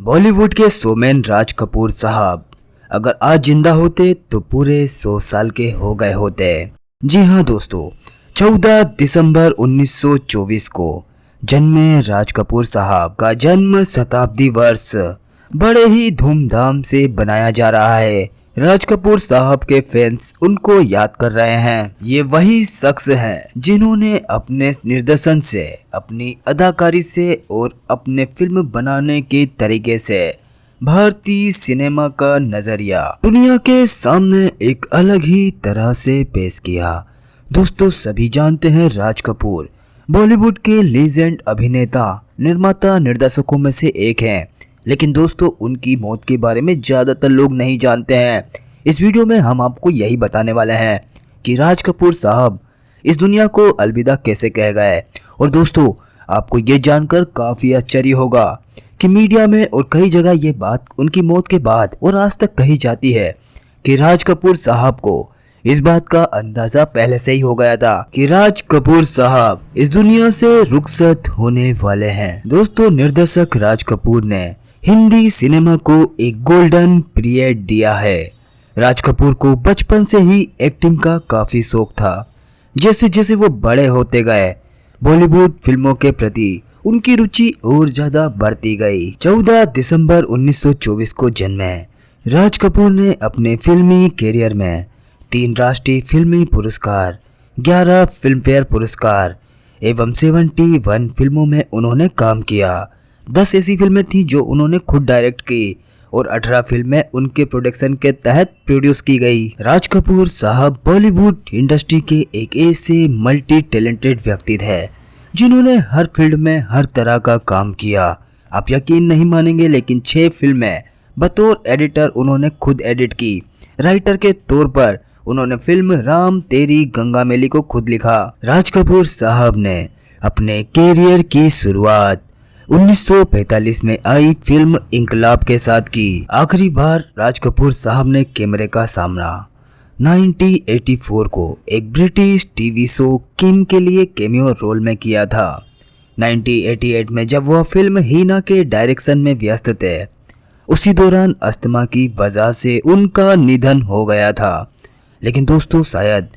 बॉलीवुड के शोमैन राज कपूर साहब अगर आज जिंदा होते तो पूरे 100 साल के हो गए होते। जी हाँ दोस्तों, 14 दिसंबर 1924 को जन्मे राज कपूर साहब का जन्म शताब्दी वर्ष बड़े ही धूमधाम से बनाया जा रहा है। राज कपूर साहब के फैंस उनको याद कर रहे हैं। ये वही शख्स हैं जिन्होंने अपने निर्देशन से, अपनी अदाकारी से और अपने फिल्म बनाने के तरीके से भारतीय सिनेमा का नजरिया दुनिया के सामने एक अलग ही तरह से पेश किया। दोस्तों, सभी जानते हैं राज कपूर बॉलीवुड के लीजेंड अभिनेता, निर्माता, निर्देशकों में से एक हैं। लेकिन दोस्तों, उनकी मौत के बारे में ज़्यादातर लोग नहीं जानते हैं। इस वीडियो में हम आपको यही बताने वाले हैं कि राज कपूर साहब इस दुनिया को अलविदा कैसे कह गए। और दोस्तों, आपको ये जानकर काफ़ी आश्चर्य होगा कि मीडिया में और कई जगह ये बात उनकी मौत के बाद और आज तक कही जाती है कि राज कपूर साहब को इस बात का अंदाजा पहले से ही हो गया था कि राज कपूर साहब इस दुनिया से रुखसत होने वाले हैं। दोस्तों, निर्देशक राज कपूर ने हिंदी सिनेमा को एक गोल्डन पीरियड दिया है। राज कपूर को बचपन से ही एक्टिंग का काफी शौक था। जैसे जैसे वो बड़े होते गए, बॉलीवुड फिल्मों के प्रति उनकी रुचि और ज्यादा बढ़ती गई। 14 दिसंबर 1924 को जन्मे राज कपूर ने अपने फिल्मी कैरियर में 3 राष्ट्रीय फिल्मी पुरस्कार, 11 फिल्मफेयर पुरस्कार एवं 71 फिल्मों में उन्होंने काम किया। 10 ऐसी फिल्में थी जो उन्होंने खुद डायरेक्ट की और 18 फिल्में उनके प्रोडक्शन के तहत प्रोड्यूस की गई। राज कपूर साहब बॉलीवुड इंडस्ट्री के एक ऐसे मल्टी टैलेंटेड व्यक्ति थे जिन्होंने हर फील्ड में हर तरह का काम किया। आप यकीन नहीं मानेंगे, लेकिन 6 फिल्में बतौर एडिटर उन्होंने खुद एडिट की। राइटर के तौर पर उन्होंने फिल्म राम तेरी गंगा मैली को खुद लिखा। राज कपूर साहब ने अपने कैरियर की शुरुआत 1945 में आई फिल्म इंकलाब के साथ की। आखिरी बार राज कपूर साहब ने कैमरे का सामना 1984 को एक ब्रिटिश टीवी शो किम के लिए कैमियो रोल में किया था। 1988 में जब वह फिल्म हीना के डायरेक्शन में व्यस्त थे, उसी दौरान अस्थमा की वजह से उनका निधन हो गया था। लेकिन दोस्तों, शायद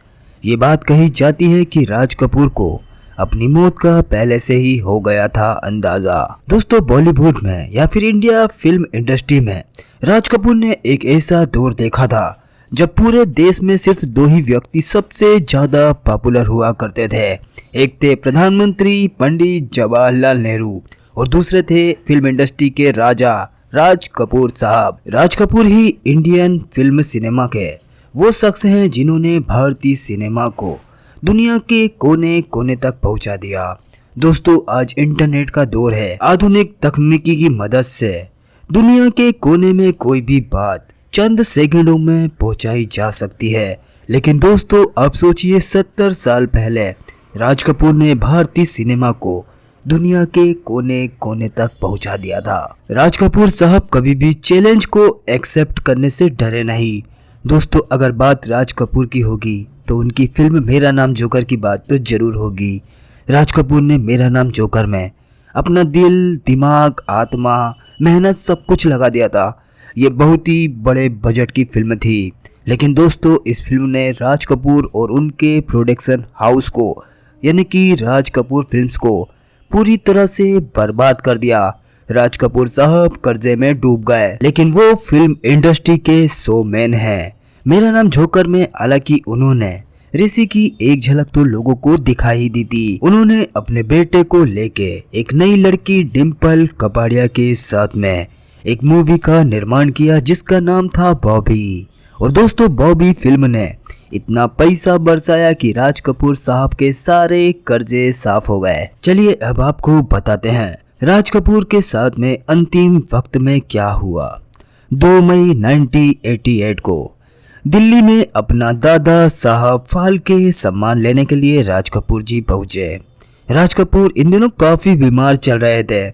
ये बात कही जाती है कि राज कपूर को अपनी मौत का पहले से ही हो गया था अंदाजा। दोस्तों, बॉलीवुड में या फिर इंडिया फिल्म इंडस्ट्री में राज कपूर ने एक ऐसा दौर देखा था जब पूरे देश में सिर्फ 2 ही व्यक्ति सबसे ज्यादा पॉपुलर हुआ करते थे। एक थे प्रधानमंत्री पंडित जवाहरलाल नेहरू और दूसरे थे फिल्म इंडस्ट्री के राजा राज कपूर साहब। राज कपूर ही इंडियन फिल्म सिनेमा के वो शख्स हैं जिन्होंने भारतीय सिनेमा को दुनिया के कोने कोने तक पहुंचा दिया। दोस्तों, आज इंटरनेट का दौर है। आधुनिक तकनीकी की मदद से दुनिया के कोने में कोई भी बात चंद सेकंडों में पहुंचाई जा सकती है। लेकिन दोस्तों, आप सोचिए, 70 साल पहले राज कपूर ने भारतीय सिनेमा को दुनिया के कोने कोने तक पहुंचा दिया था। राज कपूर साहब कभी भी चैलेंज को एक्सेप्ट करने से डरे नहीं। दोस्तों, अगर बात राज कपूर की होगी तो उनकी फिल्म मेरा नाम जोकर की बात तो जरूर होगी। राज कपूर ने मेरा नाम जोकर में अपना दिल, दिमाग, आत्मा, मेहनत सब कुछ लगा दिया था। ये बहुत ही बड़े बजट की फिल्म थी। लेकिन दोस्तों, इस फिल्म ने राज कपूर और उनके प्रोडक्शन हाउस को, यानी कि राज कपूर फिल्म्स को पूरी तरह से बर्बाद कर दिया। राज कपूर साहब कर्जे में डूब गए। लेकिन वो फिल्म इंडस्ट्री के शोमैन हैं। मेरा नाम जोकर में हालांकि उन्होंने ऋषि की एक झलक तो लोगों को दिखाई दी थी। उन्होंने अपने बेटे को लेके एक नई लड़की डिम्पल कपाड़िया के साथ में एक मूवी का निर्माण किया जिसका नाम था बॉबी। और दोस्तों, बॉबी फिल्म ने इतना पैसा बरसाया कि राज कपूर साहब के सारे कर्जे साफ हो गए। चलिए अब आपको बताते हैं राज कपूर के साथ में अंतिम वक्त में क्या हुआ। 2 मई 1988 को दिल्ली में अपना दादा साहब फाल्के सम्मान लेने के लिए राज कपूर जी पहुंचे। राज कपूर इन दिनों काफ़ी बीमार चल रहे थे।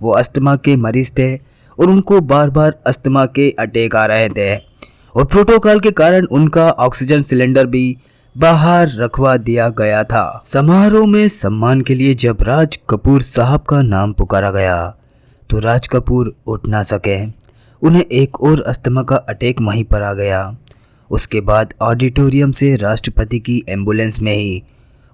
वो अस्थमा के मरीज थे और उनको बार बार अस्थमा के अटैक आ रहे थे और प्रोटोकॉल के कारण उनका ऑक्सीजन सिलेंडर भी बाहर रखवा दिया गया था। समारोह में सम्मान के लिए जब राज कपूर साहब का नाम पुकारा गया तो राज कपूर उठ ना सके। उन्हें एक और अस्थमा का अटैक वहीं पर आ गया। उसके बाद ऑडिटोरियम से राष्ट्रपति की एम्बुलेंस में ही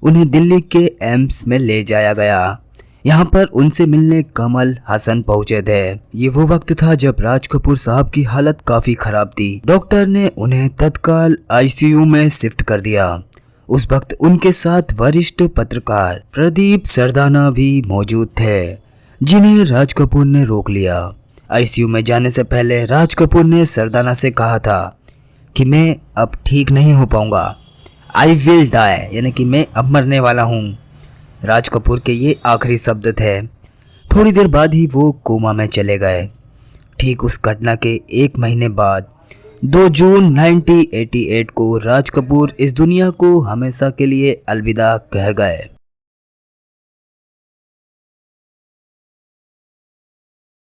उन्हें दिल्ली के एम्स में ले जाया गया। यहाँ पर उनसे मिलने कमल हसन पहुंचे थे। ये वो वक्त था जब राज कपूर साहब की हालत काफी खराब थी। डॉक्टर ने उन्हें तत्काल आईसीयू में शिफ्ट कर दिया। उस वक्त उनके साथ वरिष्ठ पत्रकार प्रदीप सरदाना भी मौजूद थे, जिन्हें राज कपूर ने रोक लिया। आईसीयू में जाने से पहले राज कपूर ने सरदाना से कहा था कि मैं अब ठीक नहीं हो पाऊंगा, आई विल डाई, यानी कि मैं अब मरने वाला हूँ। राज कपूर के ये आखिरी शब्द थे। थोड़ी देर बाद ही वो कोमा में चले गए। ठीक उस घटना के 1 महीने बाद 2 जून 1988 को राज कपूर इस दुनिया को हमेशा के लिए अलविदा कह गए।